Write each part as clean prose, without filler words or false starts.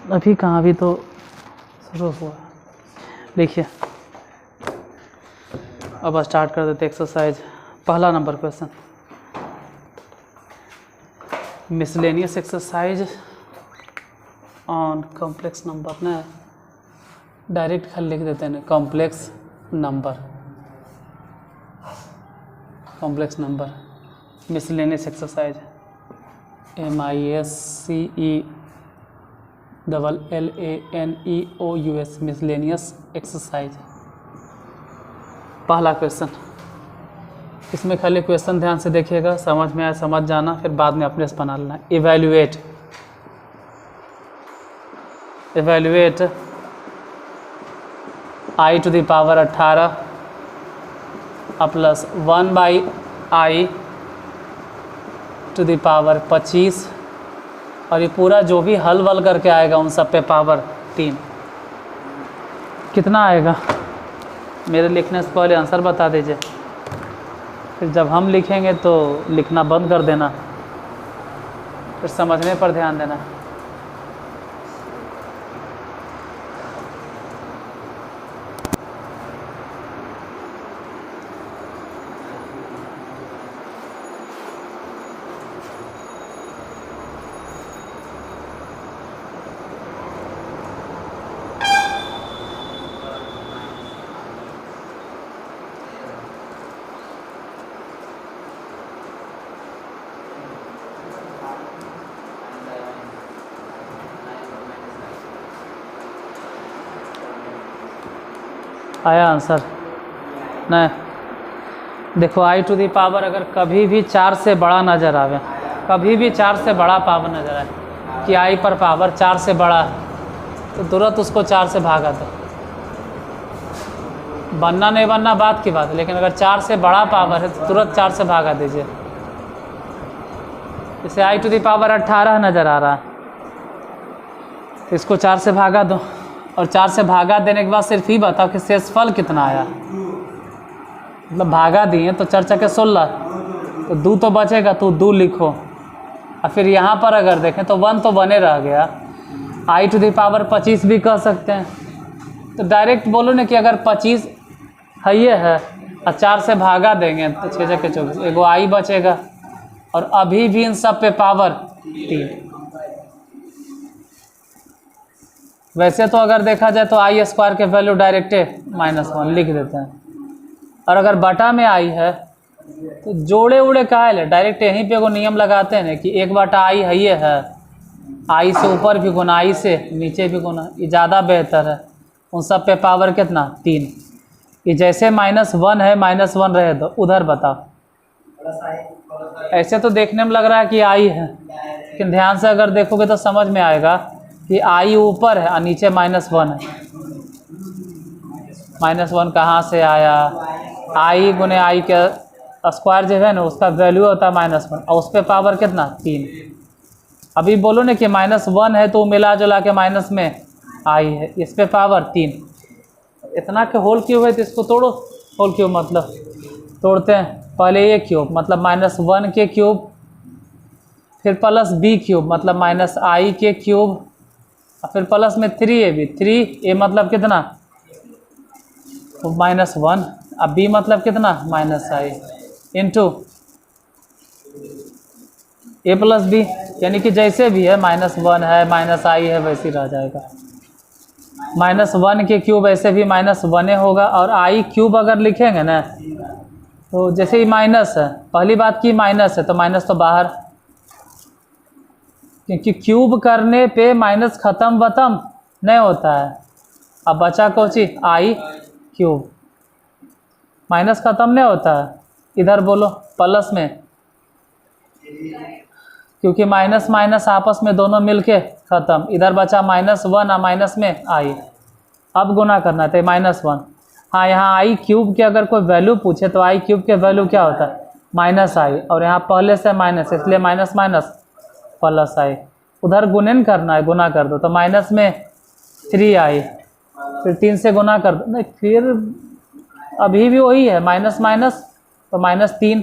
अभी कहाँ, अभी तो शुरू हुआ। देखिए अब स्टार्ट कर देते एक्सरसाइज। पहला number question, miscellaneous exercise on complex number ना, डायरेक्ट खाली लिख देते हैं complex number, complex number miscellaneous exercise, MISCELLANEOUS miscellaneous exercise. पहला क्वेश्चन, इसमें खाली क्वेश्चन ध्यान से देखिएगा, समझ में आए समझ जाना, फिर बाद में अपने से बना लेना। Evaluate I to the power 18 plus 1/i to the power 25, और ये पूरा जो भी हल वल करके आएगा उन सब पे पावर 3 कितना आएगा। मेरे लिखने से पहले आंसर बता दीजिए, फिर जब हम लिखेंगे तो लिखना बंद कर देना, फिर समझने पर ध्यान देना। आया आंसर? नहीं, देखो I टू दी पावर अगर कभी भी 4 से बड़ा नज़र आवे, कभी भी 4 से बड़ा पावर नज़र आए कि I पर पावर 4 से बड़ा है, तो तुरंत उसको 4 से भागा दो। बनना नहीं बनना बात की बात है, लेकिन अगर 4 से बड़ा पावर है तो तुरंत 4 से भागा दीजिए। जैसे I टू दी पावर 18 नज़र आ रहा है, तो इसको 4 से भागा दो, और 4 से भागा देने के बाद सिर्फ ही बताओ कि शेषफल कितना आया। मतलब भागा दिए तो 4 चके 16, तो 2 तो बचेगा, तो 2 लिखो। और फिर यहाँ पर अगर देखें तो 1 तो बने रह गया। I टू दी पावर 25 भी कह सकते हैं, तो डायरेक्ट बोलो ना कि अगर 25 है ये है और 4 से भागा देंगे तो 6 चके 24, एगो I बचेगा, और अभी भी इन सब पे पावर 3। वैसे तो अगर देखा जाए तो I स्क्वायर के वैल्यू डायरेक्टे -1 लिख देते हैं, और अगर बटा में I है तो जोड़े उड़े का है, डायरेक्ट यहीं पे एगो नियम लगाते हैं कि 1/I है ये है, I से ऊपर भी गुना I से नीचे भी गुना, ये ज़्यादा बेहतर है। उन सब पे पावर कितना 3। ये जैसे -1 है -1 रहे दो, उधर बताओ। ऐसे तो देखने में लग रहा है कि I है, लेकिन ध्यान से अगर देखोगे तो समझ में आएगा कि I ऊपर है और नीचे -1 है। -1 कहाँ से आया? I गुने I के स्क्वायर जो है ना, उसका वैल्यू होता है -1, और उस पर पावर कितना 3। अभी बोलो ना कि -1 है तो मिला जुला के माइनस में I है, इस पे पावर 3। इतना के होल क्यूब है तो इसको तोड़ो। होल क्यूब मतलब तोड़ते हैं, पहले ये क्यूब मतलब -1 के क्यूब, फिर प्लस b क्यूब मतलब -I के क्यूब, और फिर प्लस में 3ab, 3a मतलब कितना -1, अब b मतलब कितना -I into a plus b, यानी कि जैसे भी है -1 है -I है वैसे ही रह जाएगा। -1 के क्यूब ऐसे भी -1 होगा, और I क्यूब अगर लिखेंगे ना तो जैसे ही माइनस है, पहली बात की माइनस है तो माइनस तो बाहर, क्योंकि क्यूब करने पे माइनस ख़त्म बतम नहीं होता है। अब बचा कोची I क्यूब, माइनस ख़त्म नहीं होता है। इधर बोलो प्लस में, क्योंकि माइनस माइनस आपस में दोनों मिलके ख़त्म। इधर बचा -1 और माइनस में I, अब गुना करना था -1। हाँ, यहाँ I क्यूब के अगर कोई वैल्यू पूछे तो I क्यूब के वैल्यू क्या होता है -I, और यहाँ पहले से माइनस, इसलिए माइनस माइनस प्लस I। उधर गुणन करना है, गुना कर दो तो माइनस में 3I, फिर 3 से गुना कर दो, नहीं फिर अभी भी वही है माइनस माइनस तो -3,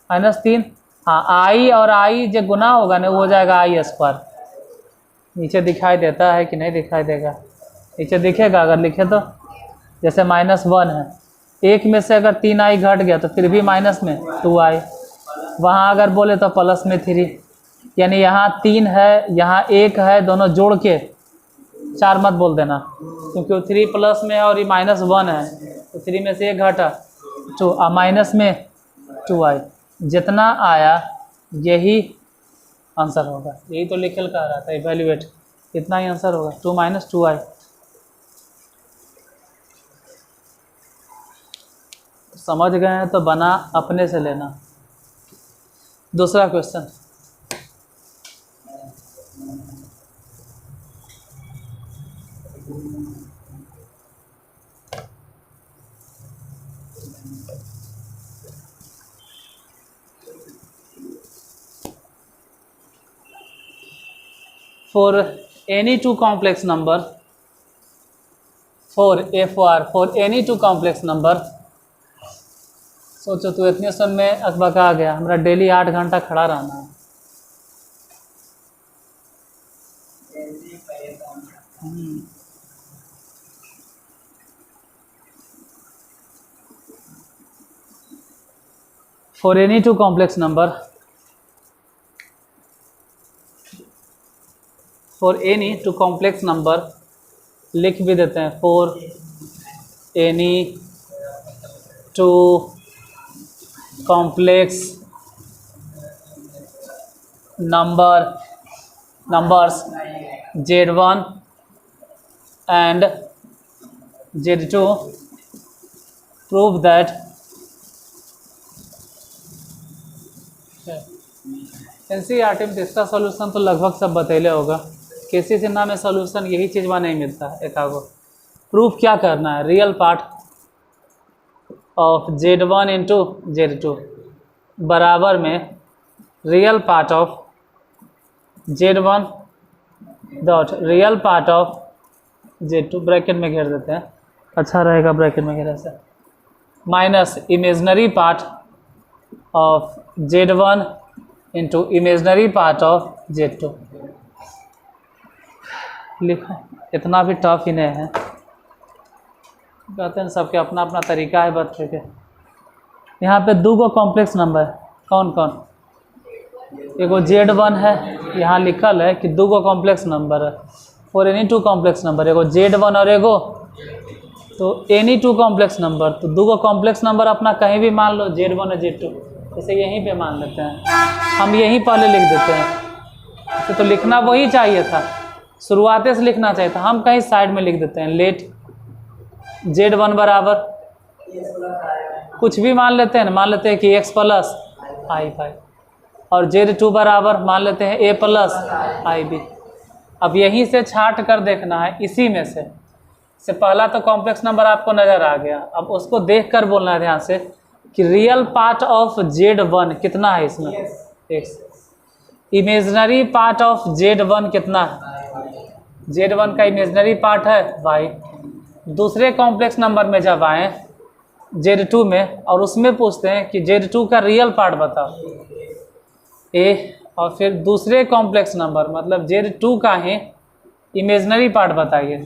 -3। हाँ, I और I जो गुना होगा ना वो हो जाएगा I स्क्वायर, नीचे दिखाई देता है कि नहीं दिखाई देगा? नीचे दिखेगा अगर लिखे तो। जैसे -1 है, एक में से अगर 3i घट गया तो फिर भी माइनस में 2i, वहाँ अगर बोले तो प्लस में 3, यानी यहाँ 3 है यहाँ 1 है, दोनों जोड़ के 4 मत बोल देना, क्योंकि वो 3 प्लस में है और ये -1 है, तो 3 में से 1 घटा 2, माइनस में 2i। जितना आया यही आंसर होगा, यही तो लिखल कह रहा था, इवेल्युएट, इतना ही आंसर होगा, 2 - 2i। समझ गए हैं तो बना अपने से लेना। दूसरा question, for any two complex number, for any two complex number, सोचो तो इतने समय में अकबका आ गया, हमारा डेली 8 घंटा खड़ा रहना है। For any two complex number, for any two complex number लिख भी देते हैं, for any two complex numbers Z1 and Z2, prove that NCERT में इसका सॉल्यूशन तो लगभग सब बतैले होगा, किसी से ना में सॉल्यूशन यही चीज़ वहाँ नहीं मिलता है एकागो। प्रूफ क्या करना है, real part of Z1 into Z2 बराबर में real part of Z1 dot real part of Z2, bracket में घेर देते हैं, अच्छा रहेगा ब्रैकेट में घेरे से, minus imaginary part of Z1 into imaginary part of Z2। लिखो, इतना भी टफ ही नहीं है, कहते हैं सबके अपना अपना तरीका है बच्चे के। यहाँ पे 2 गो कॉम्प्लेक्स नंबर है, कौन कौन? एगो Z1 है, यहाँ लिखल है कि 2 गो कॉम्प्लेक्स नंबर है, फॉर एनी 2 कॉम्प्लेक्स नंबर, एगो Z1 और एगो, तो एनी 2 कॉम्प्लेक्स नंबर, तो 2 गो कॉम्प्लेक्स नंबर अपना कहीं भी मान लो, Z1 और Z2, जैसे यहीं पे मान लेते हैं, हम यहीं पहले लिख देते हैं, तो लिखना वही चाहिए था, शुरुआते से लिखना चाहिए था, हम कहीं साइड में लिख देते हैं, लेट Z1 बराबर कुछ भी मान लेते हैं ना, मान लेते हैं कि x प्लस i5, और Z2 बराबर मान लेते हैं a प्लस ib। अब यहीं से छाट कर देखना है, इसी में से पहला तो कॉम्प्लेक्स नंबर आपको नज़र आ गया, अब उसको देख कर बोलना है ध्यान से कि रियल पार्ट ऑफ Z1 कितना है, इसमें x, imaginary part of Z1 कितना है, Z1 का इमेजनरी पार्ट है y। दूसरे कॉम्प्लेक्स नंबर में जब आए Z2 में और उसमें पूछते हैं कि Z2 का रियल पार्ट बताओ a, और फिर दूसरे कॉम्प्लेक्स नंबर मतलब Z2 का ही इमेजनरी पार्ट बताइए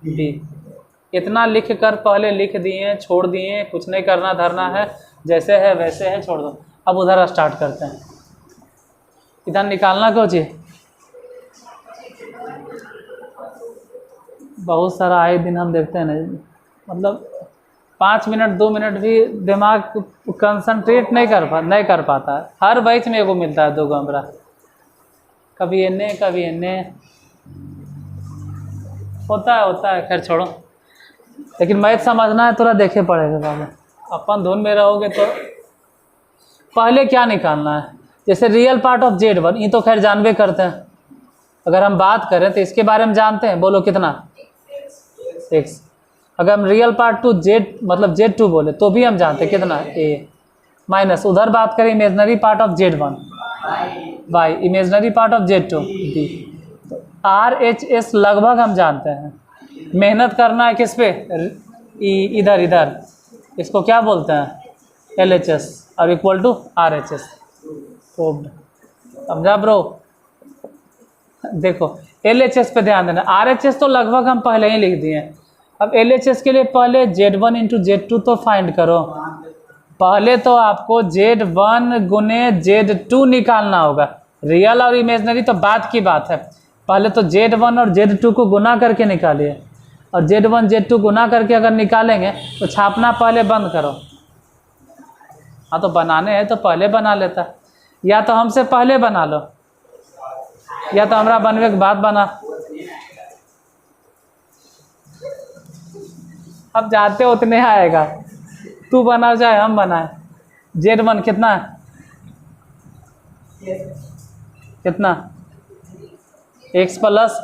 b। इतना लिख कर पहले लिख दिए, छोड़ दिए, कुछ नहीं करना धरना है, जैसे है वैसे है, छोड़ दो। अब उधर स्टार्ट करते हैं, इधर निकालना क्यों चाहिए, बहुत सारा आए दिन हम देखते हैं ना, मतलब 5 मिनट 2 मिनट भी दिमाग कंसंट्रेट नहीं कर पाता है, हर बैच में एगो मिलता है 2 गो हमरा, कभी एने कभी एने, होता है, खैर छोड़ो। लेकिन मैथ समझना है थोड़ा देखे पड़ेगा बाबू, अपन धुन में रहोगे तो। पहले क्या निकालना है, जैसे रियल पार्ट ऑफ Z1, ये तो खैर जानबे करते हैं, अगर हम बात करें तो इसके बारे में जानते हैं, बोलो कितना, x। अगर हम रियल पार्ट टू Z मतलब Z2 बोले तो भी हम जानते हैं कितना, a, माइनस उधर बात करें imaginary part of Z1 y, imaginary part of Z2 b। तो RHS लगभग हम जानते हैं, मेहनत करना है किस पे, इधर इसको क्या बोलते हैं, LHS, और इक्वल टू RHS, समझा ब्रो। देखो LHS पे ध्यान देना, RHS तो लगभग हम पहले ही लिख दिए। अब LHS के लिए पहले Z1 इंटू Z2 तो फाइंड करो। पहले तो आपको Z1 गुने Z2 निकालना होगा। रियल और इमेजनरी तो बाद की बात है, पहले तो Z1 और Z2 को गुना करके निकालिए। और Z1 Z2 गुना करके अगर निकालेंगे तो छापना पहले बंद करो। हाँ तो बनाने हैं तो पहले बना लेता, या तो हमसे पहले बना लो या तो हमरा बनवे के बाद बना। अब जाते उतने आएगा, तू बना चाहे हम बनाए। Z1 कितना है, कितना x plus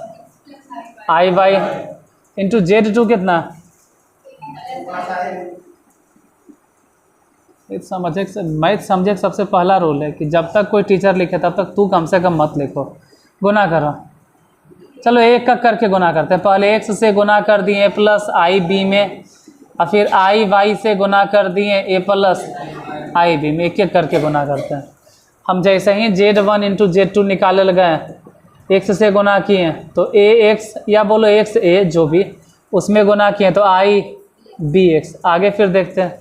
i Y into Z2 कितना। मैथ समझे सबसे पहला रूल है कि जब तक कोई टीचर लिखे तब तक तू कम से कम मत लिखो, गुना करो। चलो एक का करके गुना करते हैं। पहले x से गुना कर दिए प्लस आई बी में, और फिर आई वाई से गुना कर दिए a प्लस आई बी में। एक एक करके गुना करते हैं। हम जैसे ही Z1 इंटू Z2 निकाले लगे, x से गुना किए तो ax या बोलो x a जो भी, उसमें गुना किए तो आई बी एक्स। आगे फिर देखते हैं,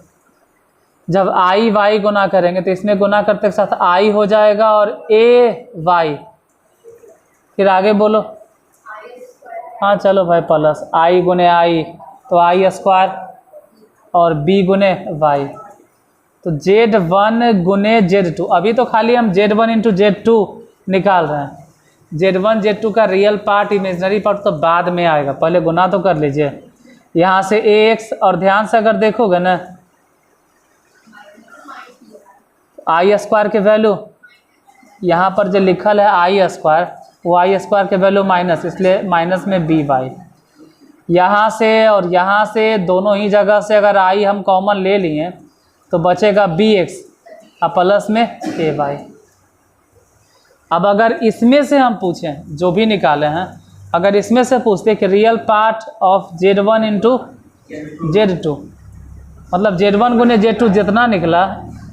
जब आई वाई गुना करेंगे तो इसमें गुना करते साथ आई हो जाएगा और ए वाई। फिर आगे बोलो, हाँ चलो भाई, प्लस आई गुने आई तो आई स्क्वायर और बी गुने वाई। तो Z1 गुने Z2, अभी तो खाली हम Z1 इंटू Z2 निकाल रहे हैं। Z1 Z2 का रियल पार्ट इमेजनरी पार्ट तो बाद में आएगा, पहले गुना तो कर लीजिए। यहाँ से ax, और ध्यान से अगर देखोगे ना, आई स्क्वायर के वैल्यू यहाँ पर जो लिखल है आई स्क्वायर, वो आई स्क्वायर के वैल्यू माइनस, इसलिए माइनस में बी वाई। यहाँ से और यहाँ से दोनों ही जगह से अगर आई हम कॉमन ले लिए तो बचेगा बी एक्स और प्लस में ए वाई। अब अगर इसमें से हम पूछें, जो भी निकाले हैं, अगर इसमें से पूछते कि real part of Z1 into Z2, मतलब Z1 गुने Z2 जितना निकला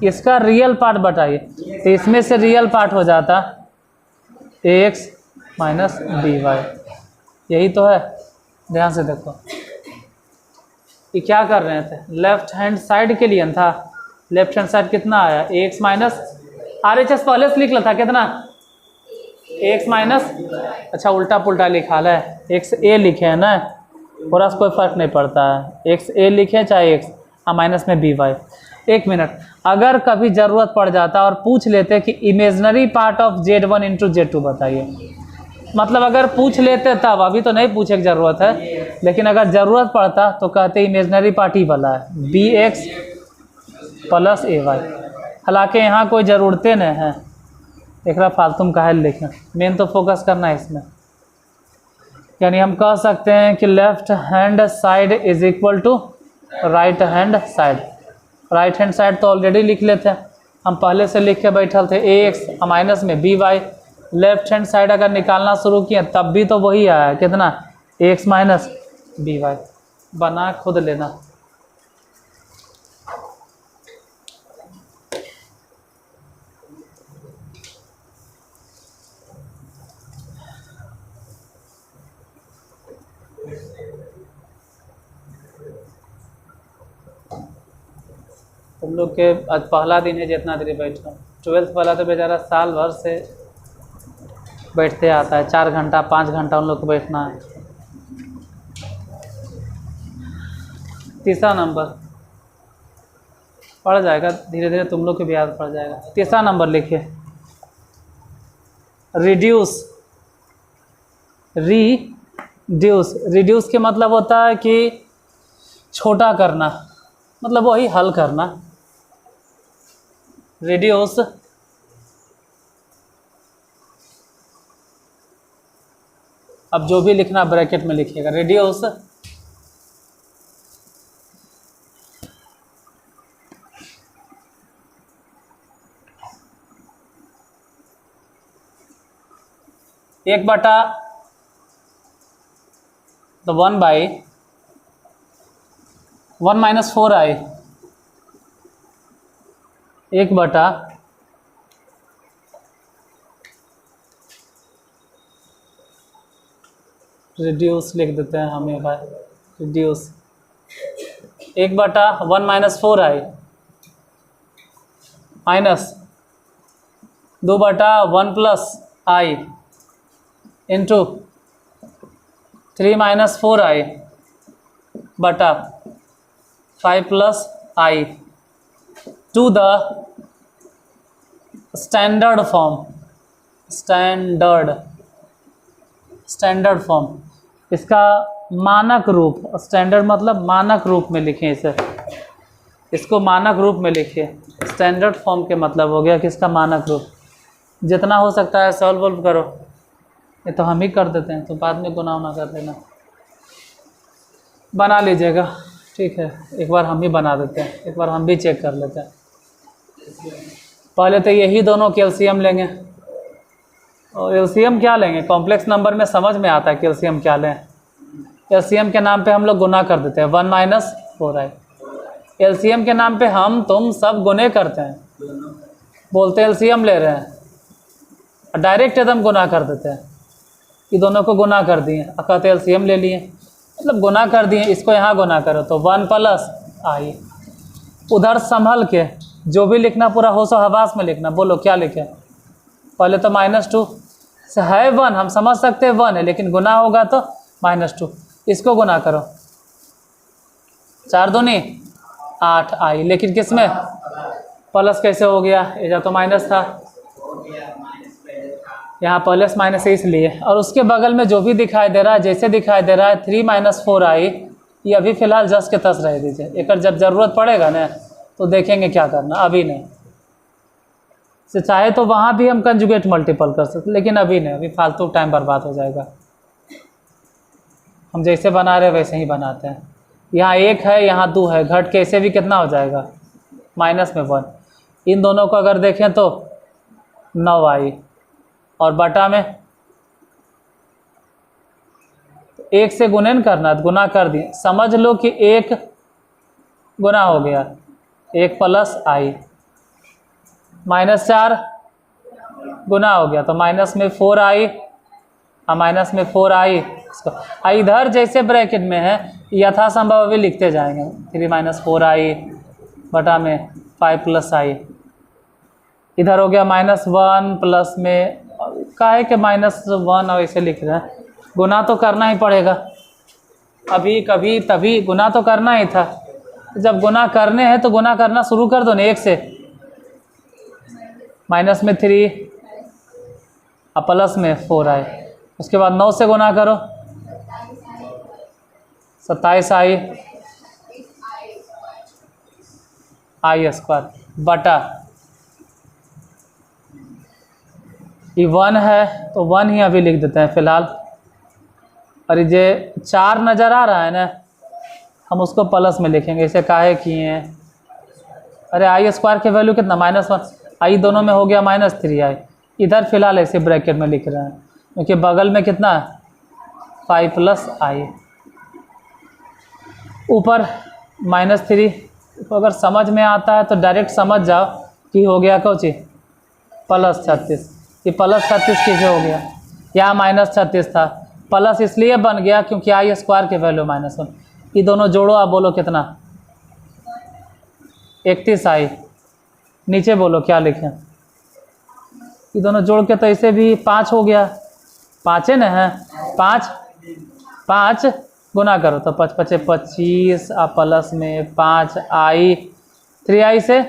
इसका रियल पार्ट बताइए, तो इसमें से रियल पार्ट हो जाता ax माइनस बी वाई। यही तो है, ध्यान से देखो। ये क्या कर रहे थे, लेफ्ट हैंड साइड के लिए था। लेफ्ट हैंड साइड कितना आया, ax माइनस RHS पहले से लिख लेता था कितना, ax माइनस, अच्छा उल्टा पुल्टा लिखा है, एक्स ए लिखे है ना, थोड़ा सा कोई फर्क नहीं पड़ता है, एक्स ए लिखे चाहे एक्स माइनस में बी वाई। एक मिनट, अगर कभी ज़रूरत पड़ जाता और पूछ लेते कि imaginary part of Z1 into Z2 बताइए, मतलब अगर पूछ लेते तब, अभी तो नहीं पूछे की ज़रूरत है, लेकिन अगर ज़रूरत पड़ता तो कहते इमेजनरी पार्ट ही वाला है बी एक्स प्लस ए वाई। हालांकि यहाँ कोई ज़रूरतें नहीं है, एक फालतू में काहे लिखें, मेन तो फोकस करना है इसमें। यानी हम कह सकते हैं कि left hand side is equal to right hand side. Right hand side तो ऑलरेडी लिख लेते हैं, हम पहले से लिख के बैठल थे ax माइनस में B Y. Left hand side अगर निकालना शुरू किए तब भी तो वही आया, कितना, ax माइनस बी वाई। बना खुद लेना। तुम लोग के आज पहला दिन है जितना देर बैठो, 12th वाला तो बेचारा साल भर से बैठते आता है, 4 घंटा 5 घंटा उन लोग को बैठना है। तीसरा नंबर पड़ जाएगा धीरे धीरे, तुम लोग के भी याद पड़ जाएगा। तीसरा नंबर लिखिए, रिड्यूस। रिड्यूस के मतलब होता है कि छोटा करना, मतलब वही हल करना, रिड्यूस। अब जो भी लिखना ब्रैकेट में लिखिएगा, रिड्यूस एक बटा तो 1 बाई 1 माइनस 4i, एक बटा रिड्यूस लिख देते हैं हमें भाई, reduce 1/1 minus 4i minus 2/1 plus i into 3 minus 4i बटा 5 plus i to the standard form, standard form, इसका मानक रूप, स्टैंडर्ड मतलब मानक रूप में लिखें इसे, इसको मानक रूप में लिखिए। स्टैंडर्ड फॉर्म के मतलब हो गया कि इसका मानक रूप, जितना हो सकता है सॉल्व करो। ये तो हम ही कर देते हैं, तो बाद में गुनाह ना कर लेना, बना लीजिएगा। ठीक है, एक बार हम ही बना देते हैं, एक बार हम भी चेक कर लेते हैं। पहले तो यही दोनों के एलसीएम लेंगे, और एलसीएम क्या लेंगे, कॉम्प्लेक्स नंबर में समझ में आता है कि एलसीएम क्या लें। एलसीएम के नाम पे हम लोग गुना कर देते हैं, 1 माइनस 4i। एलसीएम के नाम पे हम तुम सब गुने करते हैं, बोलते एलसीएम ले रहे हैं, डायरेक्ट एकदम गुना कर देते हैं। ये दोनों को गुना कर दिए, कहते एलसीएम ले लिए, मतलब गुना कर दिए। इसको यहाँ गुना करो तो 1 प्लस i। उधर संभल के जो भी लिखना पूरा होश हवास में लिखना। बोलो क्या लिखें, पहले तो -2 से है 1, हम समझ सकते हैं 1 है, लेकिन गुना होगा तो -2। इसको गुना करो, 4 दूनी 8i, लेकिन किस में प्लस कैसे हो गया, या तो माइनस था, यहाँ प्लस माइनस इसलिए। और उसके बगल में जो भी दिखाई दे रहा है, जैसे दिखाई दे रहा है 3 माइनस 4i, ये अभी फ़िलहाल जस के तस रह दीजिए। एक जब ज़रूरत पड़ेगा ना तो देखेंगे क्या करना, अभी नहीं। से चाहे तो वहाँ भी हम कंजुगेट मल्टीपल कर सकते, लेकिन अभी नहीं, अभी फालतू टाइम बर्बाद हो जाएगा। हम जैसे बना रहे वैसे ही बनाते हैं। यहाँ 1 है, यहाँ 2 है, घट के ऐसे भी कितना हो जाएगा, माइनस में 1। इन दोनों को अगर देखें तो 9i, और बटा में 1 से गुणन करना, गुना कर दिए, समझ लो कि 1 गुना हो गया, 1 प्लस i, -4 गुना हो गया तो माइनस में 4i, और माइनस में 4i। इधर जैसे ब्रैकेट में है यथासंभव अभी लिखते जाएंगे, 3 माइनस 4i बटा में 5 प्लस i। इधर हो गया -1 प्लस में, काहे के -1 और ऐसे लिख रहे हैं, गुना तो करना ही पड़ेगा, अभी कभी तभी गुना तो करना ही था। जब गुना करने हैं तो गुना करना शुरू कर दो ना 1 से, माइनस में 3 और प्लस में 4i। उसके बाद 9 से गुना करो, 27i स्क्वायर बटा, ये 1 है तो 1 ही अभी लिख देते हैं फ़िलहाल। और ये 4 नज़र आ रहा है ना, हम उसको प्लस में लिखेंगे, इसे काहे किए हैं। अरे i स्क्वायर के वैल्यू कितना, -1, i दोनों में हो गया -3i। इधर फ़िलहाल ऐसे ब्रैकेट में लिख रहे हैं, क्योंकि बगल में कितना 5 प्लस i, ऊपर -3। तो अगर समझ में आता है तो डायरेक्ट समझ जाओ कि हो गया कौन चीज़, +36। ये +36 कैसे हो गया, यहाँ -36 था, प्लस इसलिए बन गया क्योंकि i स्क्वायर के वैल्यू -1। ये दोनों जोड़ो, आप बोलो कितना, 31i। नीचे बोलो क्या लिखें, ये दोनों जोड़ के तो ऐसे भी 5 हो गया, 5 है ना, है 5 गुना करो तो 5 × 5 = 25, और प्लस में 5i, 3i से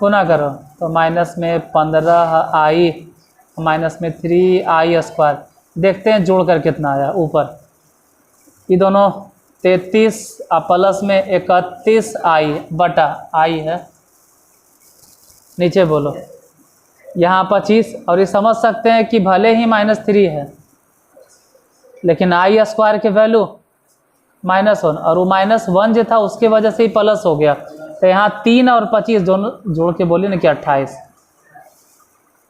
गुना करो तो माइनस में 15i, माइनस में 3i स्क्वायर। देखते हैं जोड़ कर कितना आया ऊपर, ये दोनों 33 और प्लस में 31i बटा i है। नीचे बोलो यहाँ 25, और ये समझ सकते हैं कि भले ही -3 है, लेकिन i स्क्वायर के वैल्यू -1, और वो -1 जो था उसके वजह से ही प्लस हो गया। तो यहाँ 3 और 25 दोनों जोड़ के बोलिए ना कि 28,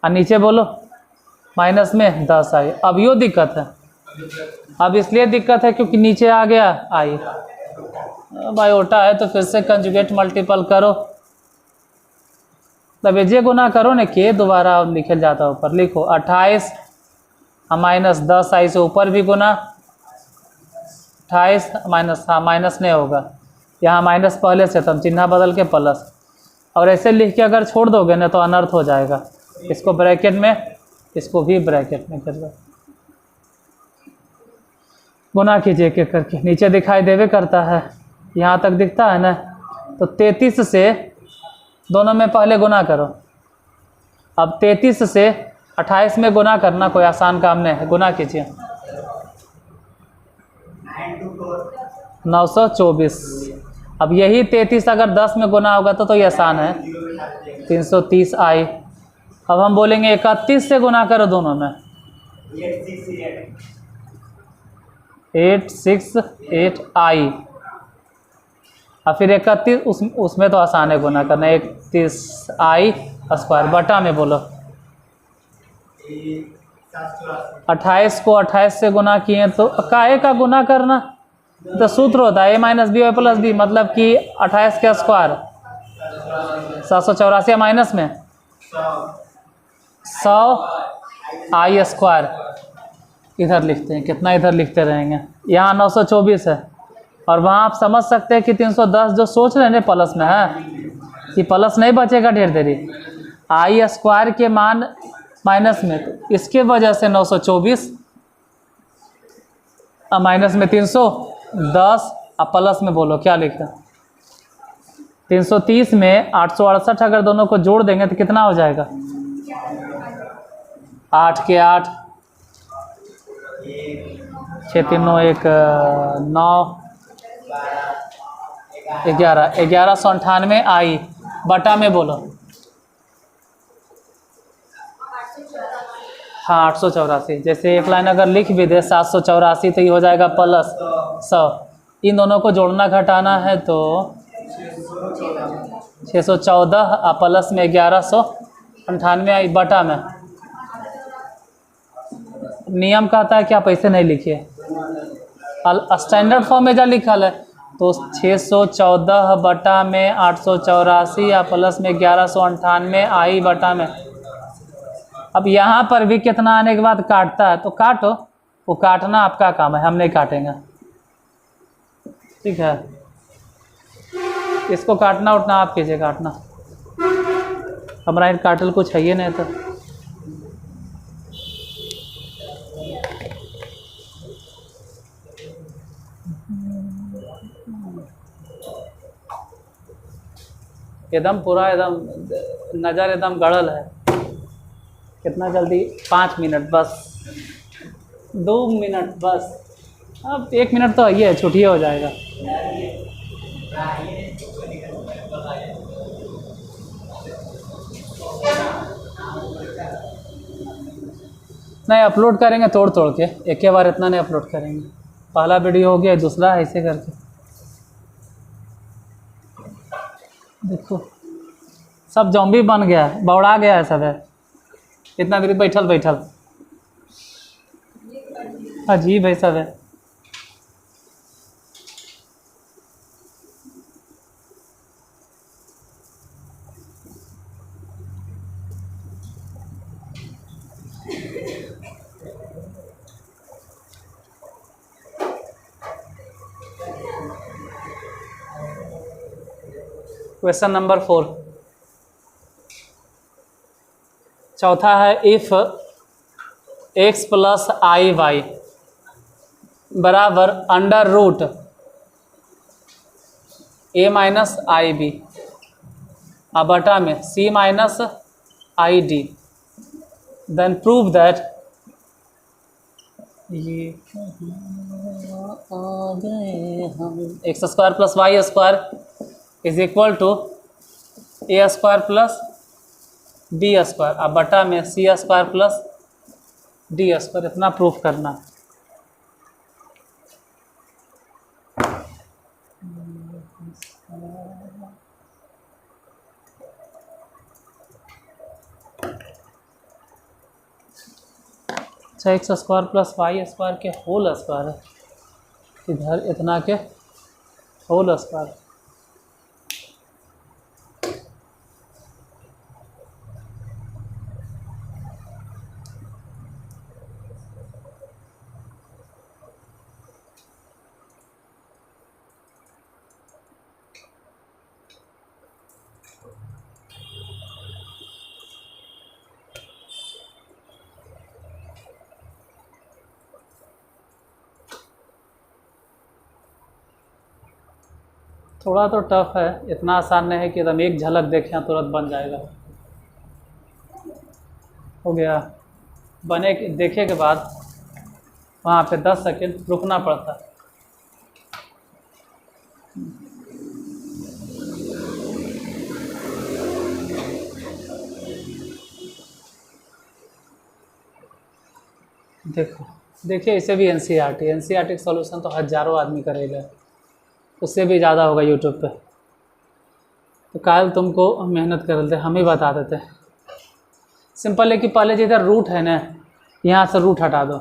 और नीचे बोलो माइनस में 10i। अब यो दिक्कत है, अब इसलिए दिक्कत है क्योंकि नीचे आ गया i, बायोटा है तो फिर से कंजुगेट मल्टीपल करो, तब जे गुना करो ना के दोबारा लिखल जाता है ऊपर, लिखो 28 और -10i से ऊपर भी गुना, 28 माइनस, हाँ माइनस नहीं होगा, यहाँ माइनस पहले से, तो हम चिन्ह बदल के प्लस, और ऐसे लिख के अगर छोड़ दोगे ना तो अनर्थ हो जाएगा। इसको ब्रैकेट में, इसको भी ब्रैकेट में कर दो, गुना कीजिए एक एक करके, नीचे दिखाई देवे करता है, यहाँ तक दिखता है ना। तो 33 से दोनों में पहले गुना करो। अब 33 से 28 में गुना करना कोई आसान काम नहीं है, गुना कीजिए। 924। अब यही 33 अगर 10 में गुना होगा तो ये आसान है, 330 आई। अब हम बोलेंगे 31 से गुना करो दोनों में, 868 आई। और फिर 31 उसमें तो आसान है गुना करना, 31 आई स्क्वायर बटा में बोलो 28 को 28 से गुना किए तो काहे का गुना करना, तो सूत्र होता है a minus B Y plus B, मतलब कि 28 का स्क्वायर 784 माइनस में 100 आई स्क्वायर। इधर लिखते हैं, कितना इधर लिखते रहेंगे, यहाँ 924 है, और वहाँ आप समझ सकते हैं कि 310 जो सोच रहे हैं प्लस में है, कि प्लस नहीं बचेगा ढेर देरी, आई स्क्वायर के मान माइनस में, तो इसके वजह से 924 माइनस में 310, अब प्लस में बोलो क्या लिखा, 330 में 868 अगर दोनों को जोड़ देंगे तो कितना हो जाएगा, 8 के 8, 6 3 9 1 9 11, 1198 आई बटा में बोलो, हाँ 884। जैसे एक लाइन अगर लिख भी दे 784 तो ये हो जाएगा प्लस 100, इन दोनों को जोड़ना घटाना है तो 614 प्लस में 1198 आई बटा में, नियम कहता है कि आप ऐसे नहीं लिखिए, स्टैंडर्ड फॉर्म में जा लिखल है, तो 614 बटा में 884 या प्लस में 1198 आई बटा में। अब यहाँ पर भी कितना आने के बाद काटता है तो काटो, वो काटना आपका काम है, हम नहीं काटेंगे, ठीक है। इसको काटना उठना आप कीजिए, काटना हमारा काटल कुछ है ही नहीं तो। एकदम पूरा एकदम नज़र एकदम गड़ल है, कितना जल्दी, 5 मिनट बस, 2 मिनट बस, अब 1 मिनट तो आइए छुट्टी हो जाएगा। नहीं अपलोड करेंगे तोड़ तोड़ के, एक ही बार इतना नहीं अपलोड करेंगे, पहला वीडियो हो गया दूसरा ऐसे करके। देखो सब जॉम्बी बन गया है, बौड़ा गया है सब है, इतना देर बैठल बैठल अजीब है सब है। क्वेश्चन नंबर 4, चौथा है, if x plus i y बराबर under root a minus i b बटा में c minus i d, then prove that, ये आ गए हम, x square plus y square is equal to a square plus b square अब बटा में c square plus d square, इतना प्रूफ करना। अच्छा x square plus y square के होल स्क्वायर है, इधर इतना के होल स्क्वायर, थोड़ा तो टफ है, इतना आसान नहीं है कि एकदम एक झलक देखें तुरंत बन जाएगा। हो गया। बने देखे के बाद वहाँ पे 10 सेकंड रुकना पड़ता है। देखो देखिए, इसे भी एनसीईआरटी का सॉल्यूशन तो हज़ारों आदमी करेगा, उससे भी ज़्यादा होगा यूट्यूब पे। तो काल तुमको मेहनत कर लेते, हम ही बता देते। सिंपल है कि पहले जिधर रूट है ना, यहाँ से रूट हटा दो,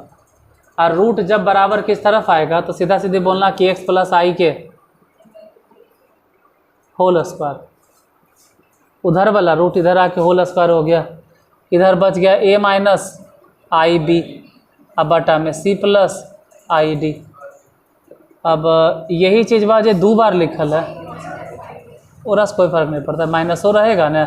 और रूट जब बराबर किस तरफ आएगा तो सीधा सीधे बोलना कि x + i के होल स्क्वायर। उधर वाला रूट इधर आके होल स्क्वायर हो गया, इधर बच गया a - ib, अब बटा में c + id। अब यही चीज़ बाजे 2 बार लिखल है, और कोई फ़र्क नहीं पड़ता, माइनस हो रहेगा ना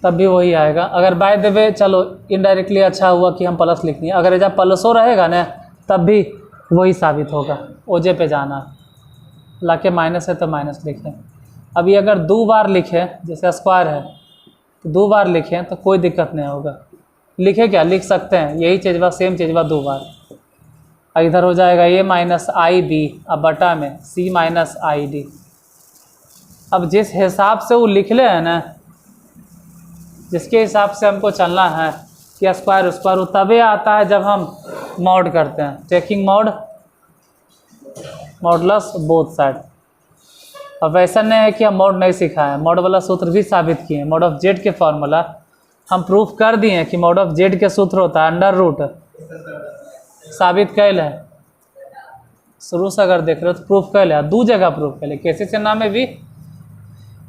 तब भी वही आएगा। अगर बाय द वे चलो इनडायरेक्टली अच्छा हुआ कि हम प्लस लिख दिए, अगर जब प्लस हो रहेगा ना तब भी वही साबित होगा। ओजे पे जाना, लाके माइनस है तो माइनस लिखें। अभी अगर 2 बार लिखें, जैसे स्क्वायर है तो 2 बार लिखें तो कोई दिक्कत नहीं होगा। लिखे क्या लिख सकते हैं, यही चीज़ बा, सेम चीज़ बा 2 बार। इधर हो जाएगा a - ib, अब बटा में c - id। अब जिस हिसाब से वो लिख ले है ना, जिसके हिसाब से हमको चलना है कि स्क्वायर स्क्वायर, वो तभी आता है जब हम मॉड करते हैं, टेकिंग मॉडुलस बोथ साइड। अब ऐसा नहीं है कि हम मॉड नहीं सीखा है, मॉड वाला सूत्र भी साबित किए हैं। मॉड ऑफ जेड के फॉर्मूला हम प्रूफ कर दिए हैं कि मॉड ऑफ जेड के सूत्र होता है अंडर रूट, साबित कैल है। शुरू से अगर देख रहे हो तो प्रूफ कैल है, 2 जगह प्रूफ कैल है, केसीसी नाम में भी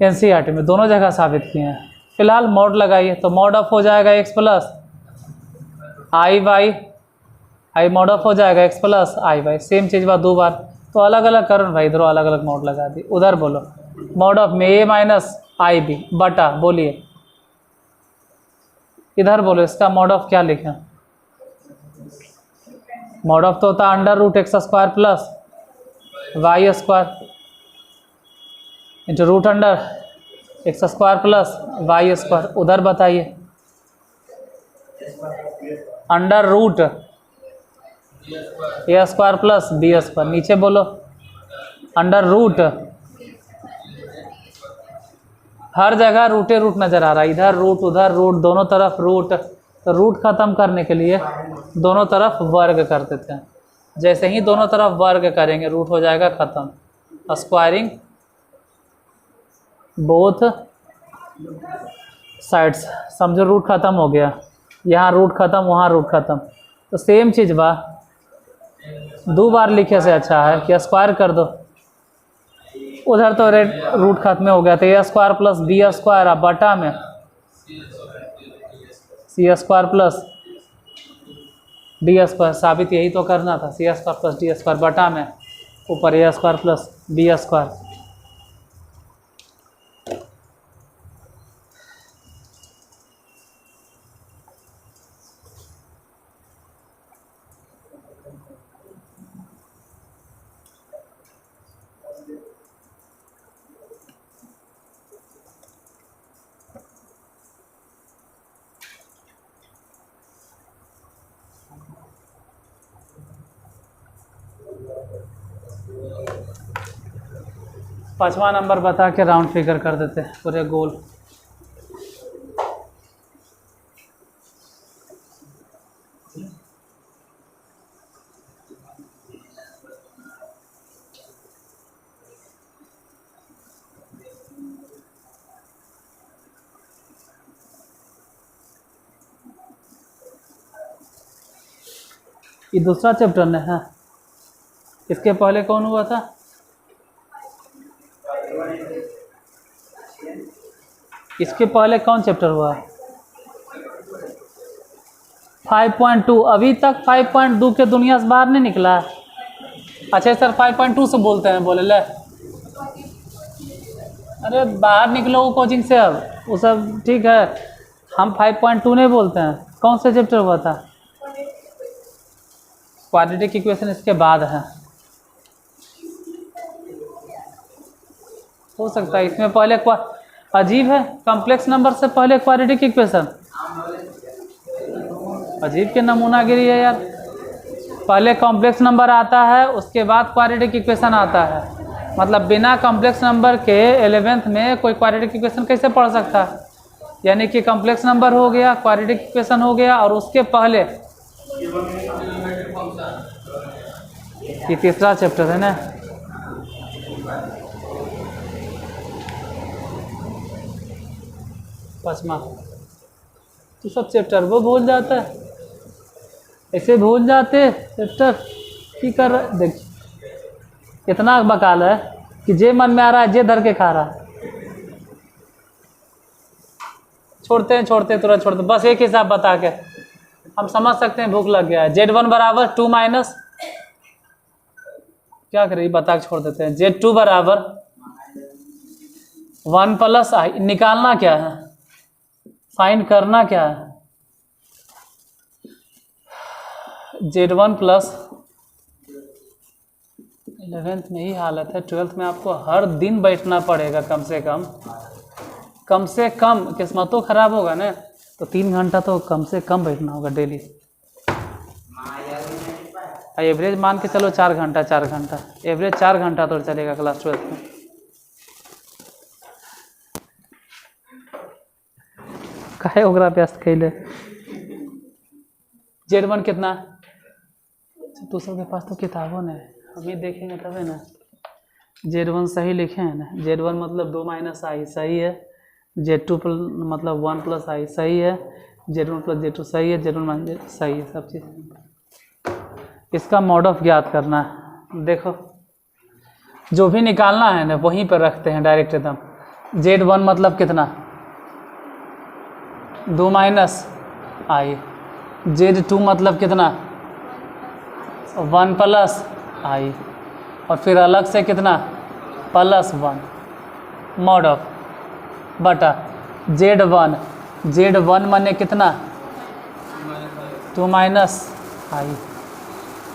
एनसीईआरटी में, दोनों जगह साबित किए हैं। फिलहाल मॉड लगाइए तो मॉड ऑफ हो जाएगा x + i मॉड ऑफ हो जाएगा x + i, सेम चीज़ बात 2 बार। तो अलग अलग करो भाई, इधरों अलग अलग मॉड लगा दी। उधर बोलो मॉड ऑफ में a - ib बटा, बोलिए इधर बोलो इसका मॉड ऑफ क्या लिखें। मॉड ऑफ तो होता है under root x² + y² into root under x² + y²। उधर बताइए अंडर रूट a² + b²। नीचे बोलो अंडर रूट, हर जगह रूटे रूट नज़र आ रहा है, इधर रूट उधर रूट, दोनों तरफ रूट। तो रूट ख़त्म करने के लिए दोनों तरफ वर्ग कर देते हैं। जैसे ही दोनों तरफ वर्ग करेंगे रूट हो जाएगा ख़त्म। स्क्वायरिंग बोथ साइड्स, समझो रूट ख़त्म हो गया, यहाँ रूट ख़त्म वहाँ रूट ख़त्म। तो सेम चीज़ बा 2 बार लिखे से अच्छा है कि स्क्वायर कर दो। उधर तो रेड रूट खत्म हो गया था, a² + b² अब बटा में c² + d²। साबित यही तो करना था, c² + d² बटा में ऊपर a² + b²। 5वां नंबर बता के राउंड फिगर कर देते हैं पूरे गोल। ये दूसरा चैप्टर ने है, इसके पहले कौन हुआ था? इसके पहले कौन चैप्टर हुआ? 5.2। अभी तक 5.2 के दुनिया से बाहर नहीं निकला। अच्छा सर 5.2 से बोलते हैं, बोले ले अरे बाहर निकलो वो कोचिंग से, अब वो सब ठीक है, हम 5.2 नहीं बोलते हैं। कौन सा चैप्टर हुआ था? क्वाड्रेटिक इक्वेशन इसके बाद है। हो सकता है इसमें पहले अजीब है, कॉम्प्लेक्स नंबर से पहले क्वाड्रेटिक इक्वेशन, अजीब के नमूनागिरी है यार। पहले कॉम्प्लेक्स नंबर आता है उसके बाद क्वाड्रेटिक इक्वेशन आता है, मतलब बिना कॉम्प्लेक्स नंबर के 11th में कोई क्वाड्रेटिक इक्वेशन कैसे पढ़ सकता है? यानी कि कॉम्प्लेक्स नंबर हो गया, क्वाड्रेटिक इक्वेशन हो गया, और उसके पहले ये तीसरा चैप्टर है ना, पांचवा। तो सब चैप्टर वो भूल जाता है, ऐसे भूल जाते चैप्टर की कर रहा। देख इतना बकाल है कि जे मन में आ रहा है जे धर के खा रहा है। छोड़ते हैं तुरंत छोड़ते, बस एक हिसाब बता के हम समझ सकते हैं भूख लग गया है। Z1 बराबर 2 माइनस क्या करें बता के छोड़ देते हैं। Z2 बराबर 1 प्लस आई, निकालना क्या है, फाइंड करना क्या है। Z1 प्लस 11th में ही हालत है, 12th में आपको हर दिन बैठना पड़ेगा कम से कम किस्मतों खराब होगा ना तो 3 घंटा तो कम से कम बैठना होगा डेली। एवरेज मान के चलो 4 घंटा, एवरेज 4 घंटा तो चलेगा क्लास 12th में। काहे ओकरा व्यस्त कैले। Z1 कितना, तू सबके पास तो किताबों ने, हम ही देखेंगे तभी ना। Z1 सही लिखे हैं ना, Z1 मतलब 2 माइनस आई सही है, Z2 मतलब 1 प्लस आई सही है, Z1 प्लस Z2 सही है, Z1 माइनस सही है, सब चीज़। इसका मॉड ऑफ ज्ञात करना है। देखो जो भी निकालना है ना वहीं पर रखते हैं डायरेक्ट एकदम। Z1 मतलब कितना, 2 माइनस आई, Z2 मतलब कितना, 1 प्लस आई, और फिर अलग से कितना प्लस 1, मॉड ऑफ बटा Z1 माने कितना 2 माइनस आई,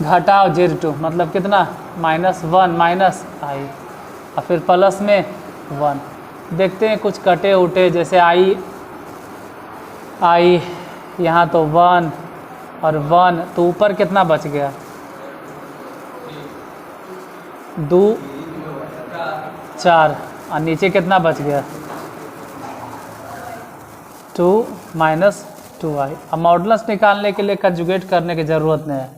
घटाओ Z2 मतलब कितना -1 माइनस आई, और फिर प्लस में 1। देखते हैं कुछ कटे उटे, जैसे आई यहाँ तो 1 और 1, तो ऊपर कितना बच गया 2 4, और नीचे कितना बच गया 2 माइनस 2i। अब मॉडुलस निकालने के लिए कंजुगेट करने की ज़रूरत नहीं है,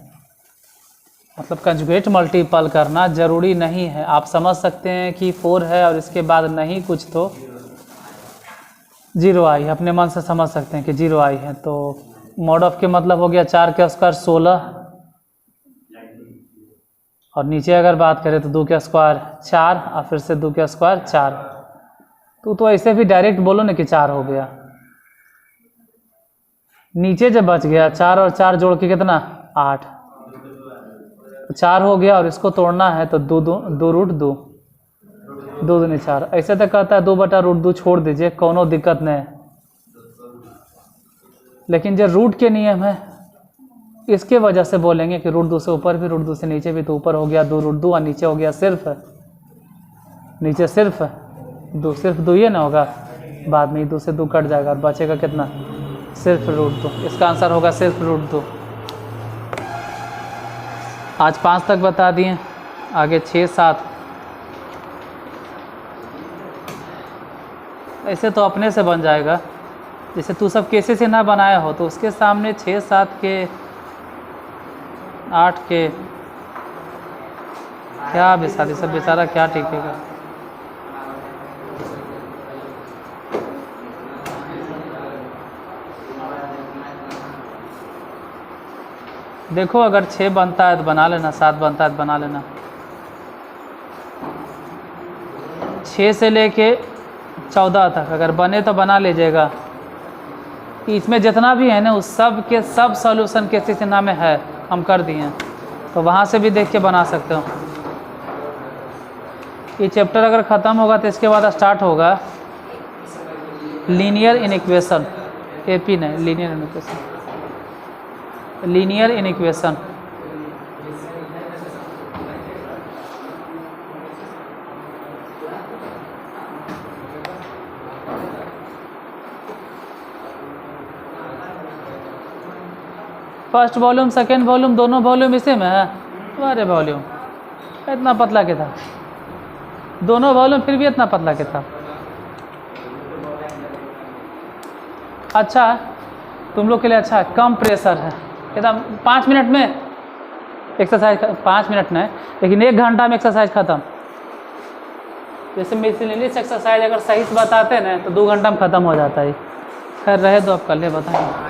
मतलब कंजुगेट मल्टीपल करना ज़रूरी नहीं है। आप समझ सकते हैं कि 4 है और इसके बाद नहीं कुछ तो 0i, अपने मन से समझ सकते हैं कि 0i है। तो मॉड ऑफ के मतलब हो गया 4 के स्क्वायर 16, और नीचे अगर बात करें तो 2 के स्क्वायर 4, और फिर से 2 के स्क्वायर 4। तो ऐसे भी डायरेक्ट बोलो ना कि 4 हो गया। नीचे जब बच गया 4 और 4 जोड़ के कितना 8, 4 हो गया, और इसको तोड़ना है तो 2 रूट 2, 2 दूनी 4। ऐसे तो कहता है 2 बटा रूट 2 छोड़ दीजिए, कोनो दिक्कत नहीं है। लेकिन जो रूट के नियम है इसके वजह से बोलेंगे कि रूट 2 से ऊपर भी, रूट 2 से नीचे भी, तो ऊपर हो गया 2 रूट 2 और नीचे हो गया सिर्फ, नीचे सिर्फ 2, सिर्फ 2 ही ना होगा, बाद में 2 से 2 कट जाएगा और बचेगा कितना सिर्फ रूट 2। इसका आंसर होगा सिर्फ रूट 2। आज 5 तक बता दिए, आगे 6 7 ऐसे तो अपने से बन जाएगा। जैसे तू सब कैसे से ना बनाया हो तो उसके सामने 6 7 के 8 के क्या बेसारी, सब बेचारा क्या टिकेगा। देखो अगर 6 बनता है तो बना लेना, 7 बनता है तो बना लेना। 6 से लेके 14 तक अगर बने तो बना लीजिएगा। इसमें जितना भी है ना उस सब के सब सॉल्यूशन कैसे सिन्हा में है, हम कर दिए हैं, तो वहाँ से भी देख के बना सकते हो। ये चैप्टर अगर ख़त्म होगा तो इसके बाद स्टार्ट होगा लीनियर इनइक्वेशन, एपी नहीं linear inequation, linear inequation. First volume second volume दोनों वॉल्यूम इसी में है। अरे वॉल्यूम इतना पतला किताब, दोनों वॉल्यूम फिर भी इतना पतला किताब। अच्छा है तुम लोग के लिए, अच्छा है, कम प्रेशर है एकदम। 5 मिनट में एक्सरसाइज, 5 मिनट नहीं लेकिन 1 घंटा में एक्सरसाइज ख़त्म। जैसे मिसलेनियस एक्सरसाइज अगर सही से बताते ना तो 2 घंटा में ख़त्म हो जाता है। खैर रहे तो अब कल ही बताएंगे।